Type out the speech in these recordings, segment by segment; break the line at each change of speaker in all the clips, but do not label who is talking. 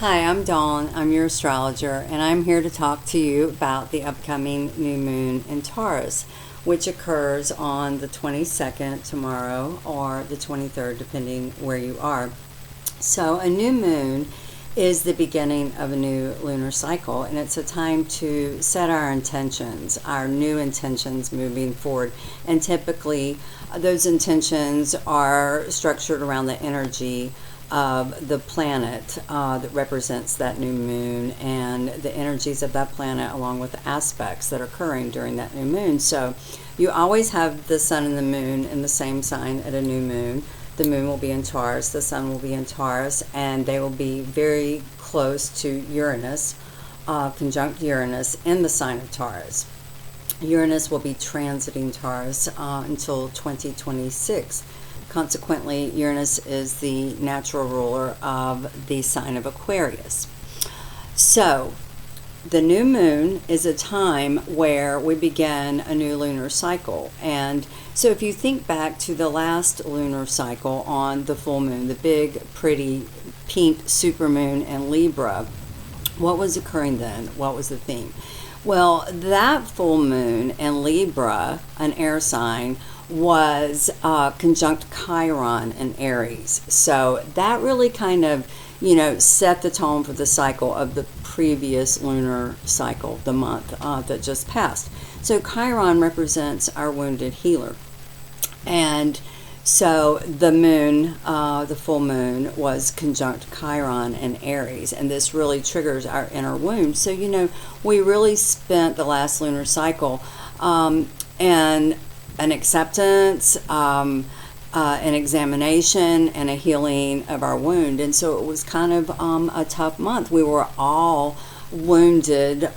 Hi, I'm Dawn. I'm your astrologer, and I'm here to talk to you about the upcoming new moon in Taurus, which occurs on the 22nd tomorrow or the 23rd, depending where you are. So, a new moon is the beginning of a new lunar cycle, and it's a time to set our intentions, our new intentions moving forward. And typically, those intentions are structured around the energy of the planet that represents that new moon and the energies of that planet, along with the aspects that are occurring during that new moon. So you always have the sun and the moon in the same sign at a new moon. The moon will be in Taurus, the sun will be in Taurus, and they will be very close to Uranus, conjunct Uranus in the sign of Taurus. Uranus will be transiting Taurus until 2026. Consequently, Uranus is the natural ruler of the sign of Aquarius. So, the new moon is a time where we begin a new lunar cycle. And so if you think back to the last lunar cycle on the full moon, the big, pretty, pink supermoon in Libra, what was occurring then? What was the theme? Well, that full moon in Libra, an air sign, was conjunct Chiron in Aries. So that really kind of, set the tone for the cycle of the previous lunar cycle, the month that just passed. So Chiron represents our wounded healer. And so the moon, the full moon, was conjunct Chiron in Aries, and this really triggers our inner wound. So, we really spent the last lunar cycle in an acceptance, an examination, and a healing of our wound. And so it was kind of a tough month. We were all wounded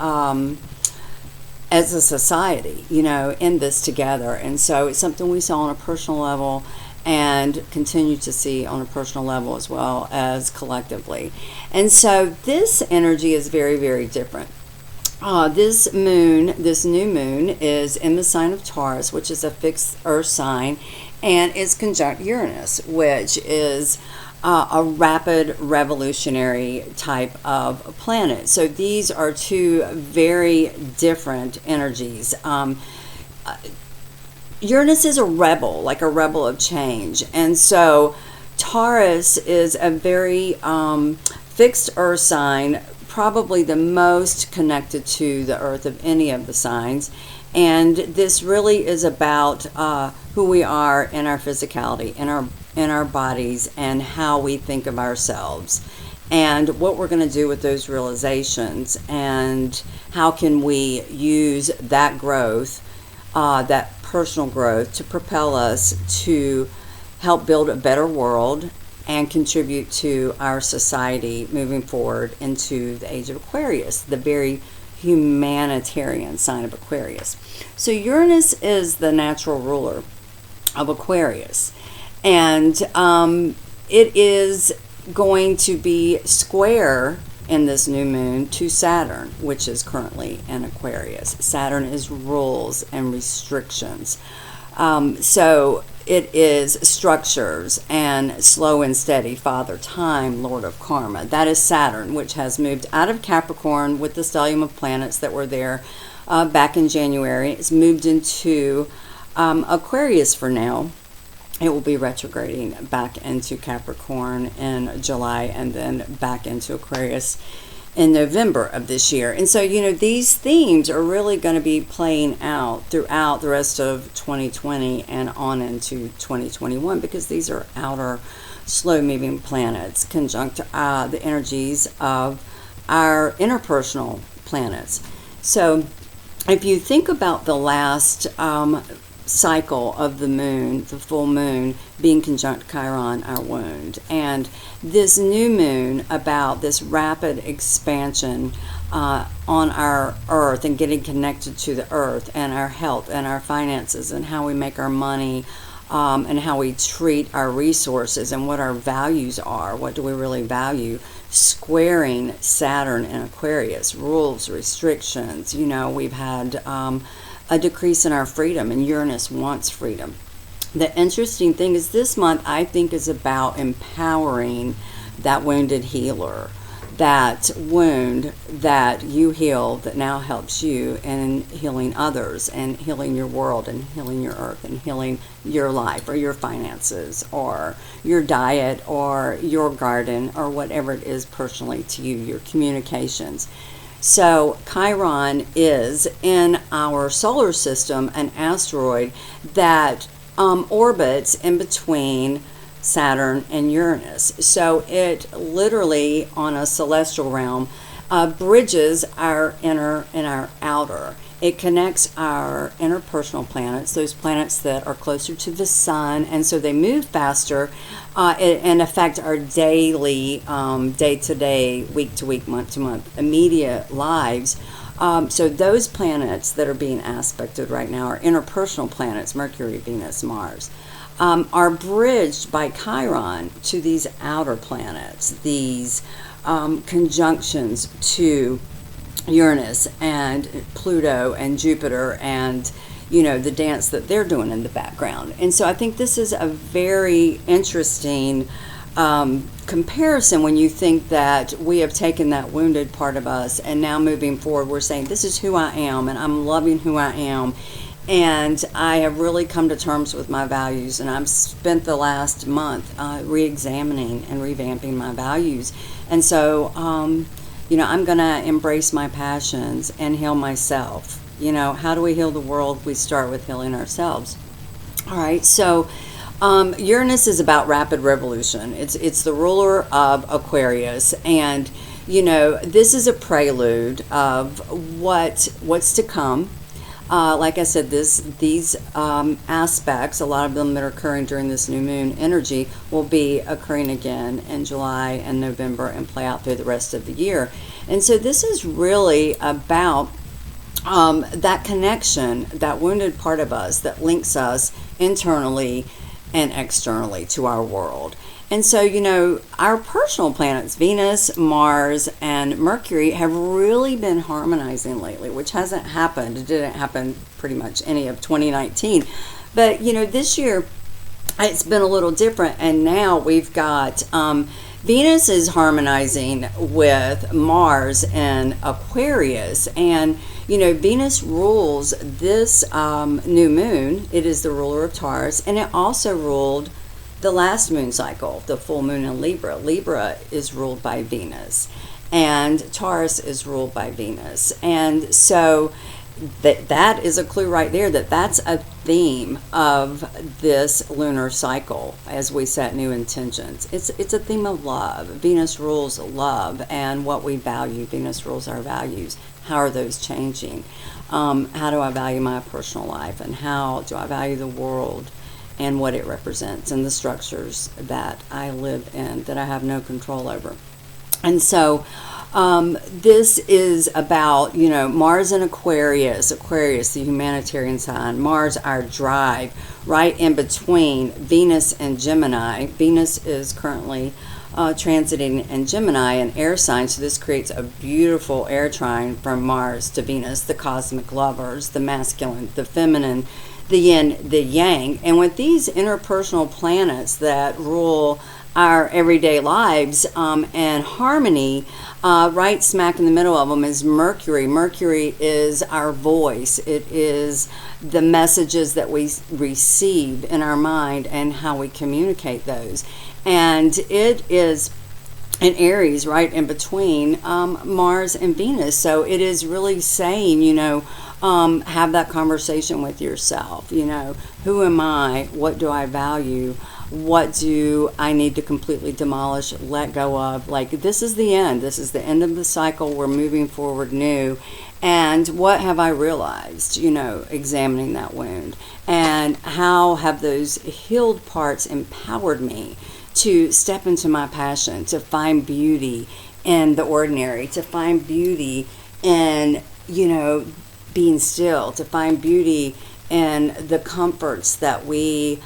as a society, in this together. And so it's something we saw on a personal level and continue to see on a personal level as well as collectively. And so this energy is very, very different. This new moon, is in the sign of Taurus, which is a fixed earth sign, and is conjunct Uranus, which is a rapid revolutionary type of planet. So these are two very different energies. Uranus is a rebel, like a rebel of change. And so Taurus is a very fixed earth sign, probably the most connected to the earth of any of the signs. And this really is about who we are in our physicality, in our bodies, and how we think of ourselves, and what we're going to do with those realizations, and how can we use that growth, that personal growth, to propel us to help build a better world and contribute to our society moving forward into the age of Aquarius, the very humanitarian sign of Aquarius. So Uranus is the natural ruler of Aquarius, and it is going to be square in this new moon to Saturn, which is currently in Aquarius. Saturn is rules and restrictions. So it is structures and slow and steady, Father Time, Lord of Karma. That is Saturn, which has moved out of Capricorn with the stellium of planets that were there back in January. It's moved into Aquarius for now. It will be retrograding back into Capricorn in July, and then back into Aquarius in November of this year. And so, these themes are really going to be playing out throughout the rest of 2020 and on into 2021, because these are outer, slow-moving planets, conjunct the energies of our interpersonal planets. So if you think about the last cycle of the moon, the full moon, being conjunct Chiron, our wound, and this new moon about this rapid expansion on our earth and getting connected to the earth and our health and our finances and how we make our money, and how we treat our resources and what our values are, what do we really value, squaring Saturn and Aquarius, rules, restrictions. We've had a decrease in our freedom, and Uranus wants freedom. The interesting thing is this month, I think, is about empowering that wounded healer, that wound that you healed that now helps you in healing others and healing your world and healing your earth and healing your life or your finances or your diet or your garden or whatever it is personally to you, your communications. So Chiron is in our solar system an asteroid that orbits in between Saturn and Uranus. So it literally, on a celestial realm, bridges our inner and our outer. It connects our interpersonal planets, those planets that are closer to the sun, and so they move faster and affect our daily, day-to-day, week-to-week, month-to-month, immediate lives. So those planets that are being aspected right now are interpersonal planets, Mercury, Venus, Mars. Are bridged by Chiron to these outer planets, these conjunctions to Uranus and Pluto and Jupiter and, the dance that they're doing in the background. And so I think this is a very interesting comparison when you think that we have taken that wounded part of us and now moving forward, we're saying, this is who I am and I'm loving who I am. And I have really come to terms with my values, and I've spent the last month re-examining and revamping my values. And so, I'm going to embrace my passions and heal myself. How do we heal the world? We start with healing ourselves. All right, so Uranus is about rapid revolution. It's the ruler of Aquarius, and, this is a prelude of what's to come. Like I said, these aspects, a lot of them that are occurring during this new moon energy, will be occurring again in July and November and play out through the rest of the year. And so this is really about that connection, that wounded part of us that links us internally and externally to our world. And so, our personal planets, Venus, Mars, and Mercury, have really been harmonizing lately, which hasn't happened. It didn't happen pretty much any of 2019. But, this year, it's been a little different. And now we've got Venus is harmonizing with Mars and Aquarius. And, Venus rules this new moon. It is the ruler of Taurus. And it also ruled the last moon cycle, the full moon in Libra. Libra is ruled by Venus, and Taurus is ruled by Venus. And so that is a clue right there that that's a theme of this lunar cycle as we set new intentions. It's a theme of love. Venus rules love and what we value. Venus rules our values. How are those changing? How do I value my personal life, and how do I value the world and what it represents and the structures that I live in that I have no control over? And so this is about, Mars and Aquarius, the humanitarian sign, Mars, our drive, right in between Venus and Gemini. Venus is currently transiting in Gemini, an air sign, so this creates a beautiful air trine from Mars to Venus, the cosmic lovers, the masculine, the feminine, the yin, the yang. And with these interpersonal planets that rule our everyday lives and harmony, right smack in the middle of them is Mercury. Mercury is our voice. It is the messages that we receive in our mind and how we communicate those. And it is in Aries, right in between Mars and Venus. So it is really saying, have that conversation with yourself. Who am I? What do I value? What do I need to completely demolish, let go of? Like, this is the end. This is the end of the cycle. We're moving forward new. And what have I realized, examining that wound? And how have those healed parts empowered me to step into my passion, to find beauty in the ordinary, to find beauty in, being still, to find beauty in the comforts that we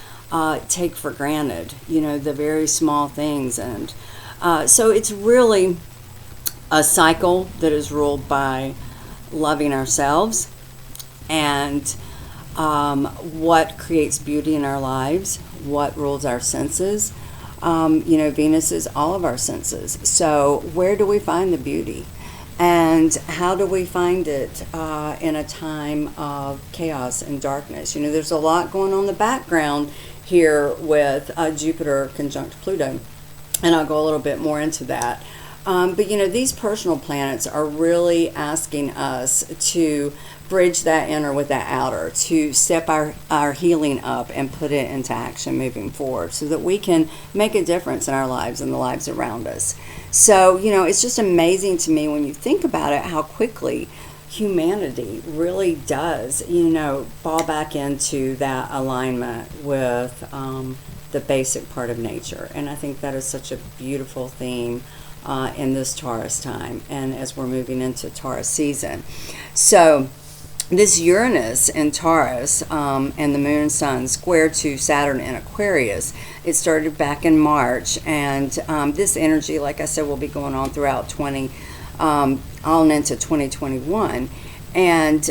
take for granted, the very small things. And so it's really a cycle that is ruled by loving ourselves and what creates beauty in our lives, what rules our senses, Venus is all of our senses. So where do we find the beauty? And how do we find it in a time of chaos and darkness? There's a lot going on in the background here with Jupiter conjunct Pluto, and I'll go a little bit more into that. But these personal planets are really asking us to bridge that inner with that outer, to step our healing up and put it into action moving forward so that we can make a difference in our lives and the lives around us. So, it's just amazing to me when you think about it how quickly humanity really does, fall back into that alignment with the basic part of nature. And I think that is such a beautiful theme in this Taurus time and as we're moving into Taurus season. So this Uranus in Taurus and the Moon and Sun square to Saturn in Aquarius, it started back in March, and this energy, like I said, will be going on throughout on into 2021. And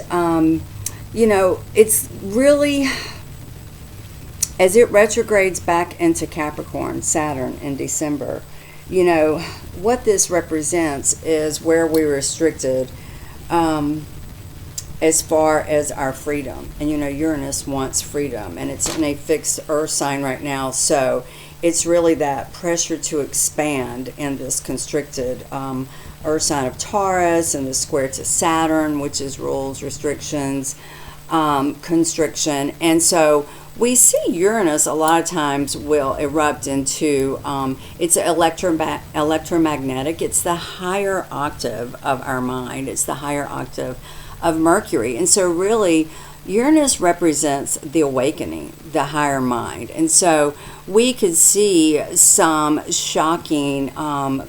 it's really, as it retrogrades back into Capricorn, Saturn in December, what this represents is where we restricted as far as our freedom. And Uranus wants freedom, and it's in a fixed earth sign right now, so it's really that pressure to expand in this constricted earth sign of Taurus, and the square to Saturn, which is rules, restrictions, constriction. And so we see Uranus a lot of times will erupt into, it's electromagnetic. It's the higher octave of our mind. It's the higher octave of Mercury. And so really, Uranus represents the awakening, the higher mind. And so we could see some shocking,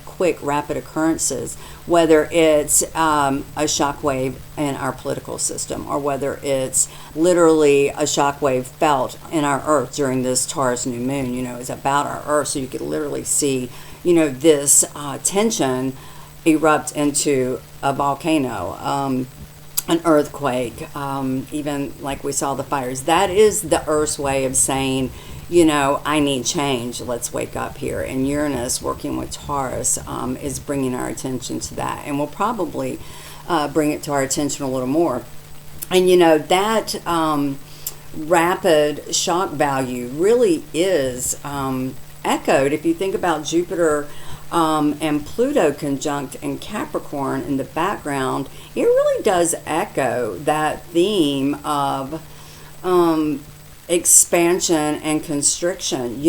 quick, rapid occurrences, whether it's a shock wave in our political system, or whether it's literally a shock wave felt in our Earth during this Taurus New Moon. It's about our Earth, so you could literally see, this tension erupt into a volcano, an earthquake, even like we saw the fires. That is the Earth's way of saying, I need change. Let's wake up here. And Uranus, working with Taurus, is bringing our attention to that. And we'll probably bring it to our attention a little more. And, that rapid shock value really is echoed. If you think about Jupiter and Pluto conjunct in Capricorn in the background, it really does echo that theme of expansion and constriction.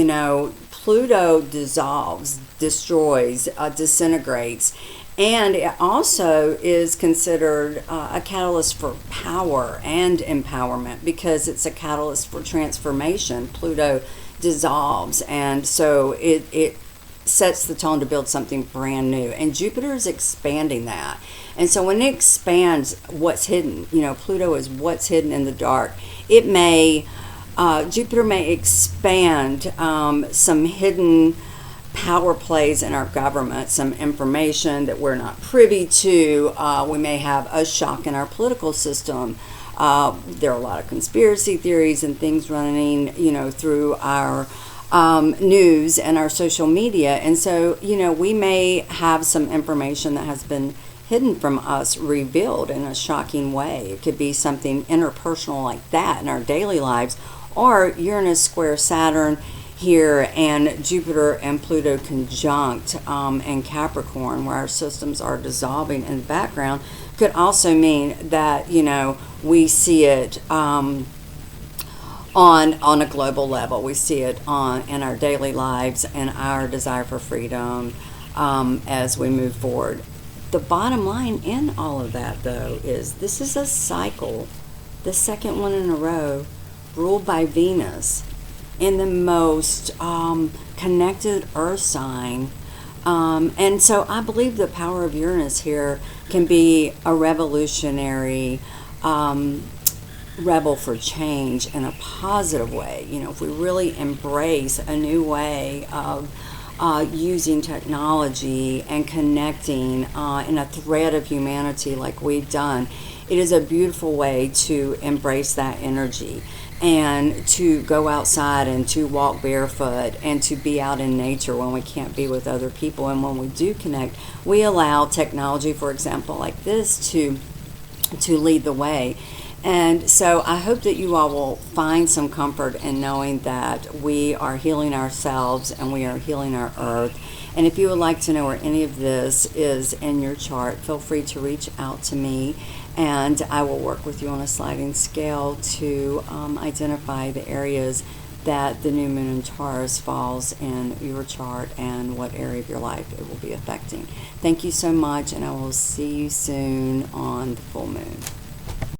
Pluto dissolves, destroys, disintegrates, and it also is considered a catalyst for power and empowerment, because it's a catalyst for transformation. Pluto dissolves, and so it sets the tone to build something brand new. And Jupiter is expanding that. And so when it expands what's hidden, Pluto is what's hidden in the dark. It may, Jupiter may expand some hidden power plays in our government, some information that we're not privy to. We may have a shock in our political system. There are a lot of conspiracy theories and things running, through our news and our social media. And so, we may have some information that has been hidden from us revealed in a shocking way. It could be something interpersonal like that in our daily lives, or Uranus square Saturn here and Jupiter and Pluto conjunct in Capricorn, where our systems are dissolving in the background, could also mean that, we see it on a global level. We see it in our daily lives and our desire for freedom as we move forward. The bottom line in all of that, though, is this is a cycle, the second one in a row, ruled by Venus in the most connected earth sign. And so I believe the power of Uranus here can be a revolutionary rebel for change in a positive way. If we really embrace a new way of using technology and connecting in a thread of humanity like we've done, it is a beautiful way to embrace that energy. and to go outside and to walk barefoot and to be out in nature when we can't be with other people. And when we do connect, we allow technology, for example, like this, to lead the way. And so I hope that you all will find some comfort in knowing that we are healing ourselves and we are healing our earth. And if you would like to know where any of this is in your chart, feel free to reach out to me, and I will work with you on a sliding scale to identify the areas that the new moon in Taurus falls in your chart and what area of your life it will be affecting. Thank you so much, and I will see you soon on the full moon.